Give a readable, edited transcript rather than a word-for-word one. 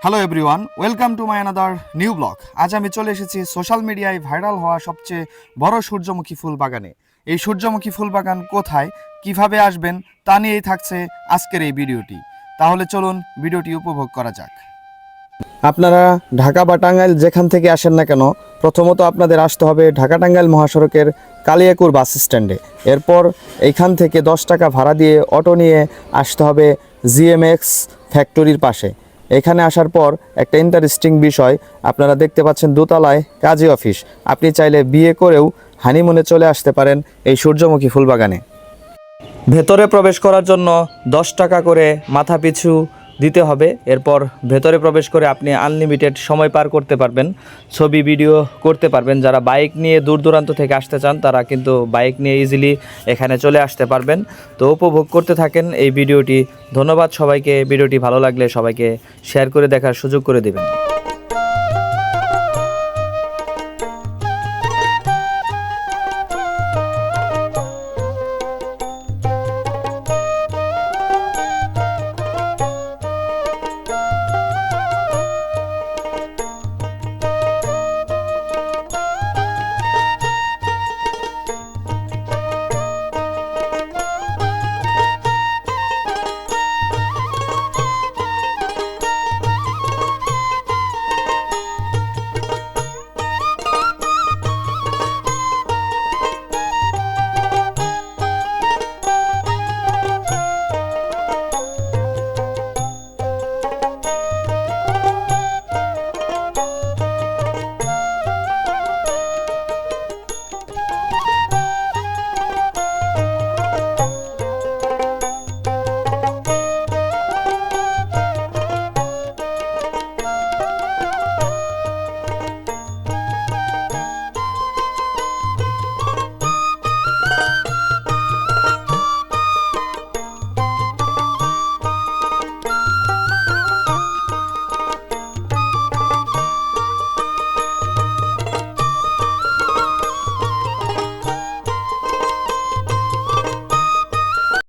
Hello everyone, welcome to my another new blog. আজ আমি চলে এসেছি সোশ্যাল মিডিয়ায় ভাইরাল হওয়া সবচেয়ে বড় সূর্যমুখী ফুল বাগানে। এই সূর্যমুখী ফুল বাগান কোথায়, কিভাবে আসবেন, তা নিয়েই থাকছে আজকের এই ভিডিওটি। তাহলে চলুন ভিডিওটি উপভোগ করা যাক। আপনারা ঢাকা বা টাঙ্গাইল যেখান থেকে আসেন না কেন, প্রথমত আপনাদের আসতে হবে ঢাকা টাঙ্গাইল মহাসড়কের কালিয়াকুর বাস স্ট্যান্ডে। এরপর এইখান থেকে 10 টাকা ভাড়া দিয়ে অটো নিয়ে আসতে হবে জিএমএক্স ফ্যাক্টরির পাশে। এখানে আসার পর একটা ইন্টারেস্টিং বিষয়, আপনারা দেখতে পাচ্ছেন দোতলায় কাজী অফিস। আপনি চাইলে বিয়ে করেও হানিমুনে চলে আসতে পারেন এই সূর্যমুখী ফুল বাগানে। ভেতরে প্রবেশ করার জন্য 10 টাকা করে মাথা পিছু দিতে হবে। এরপর ভেতরে প্রবেশ করে আপনি আনলিমিটেড সময় পার করতে পারবেন, ছবি ভিডিও করতে পারবেন। যারা বাইক নিয়ে দূর দূরান্ত থেকে আসতে চান তারা কিন্তু বাইক নিয়ে ইজিলি এখানে চলে আসতে পারবেন। তো উপভোগ করতে থাকেন এই ভিডিওটি। ধন্যবাদ সবাইকে। ভিডিওটি ভালো লাগলে সবাইকে শেয়ার করে দেখার সুযোগ করে দেবেন।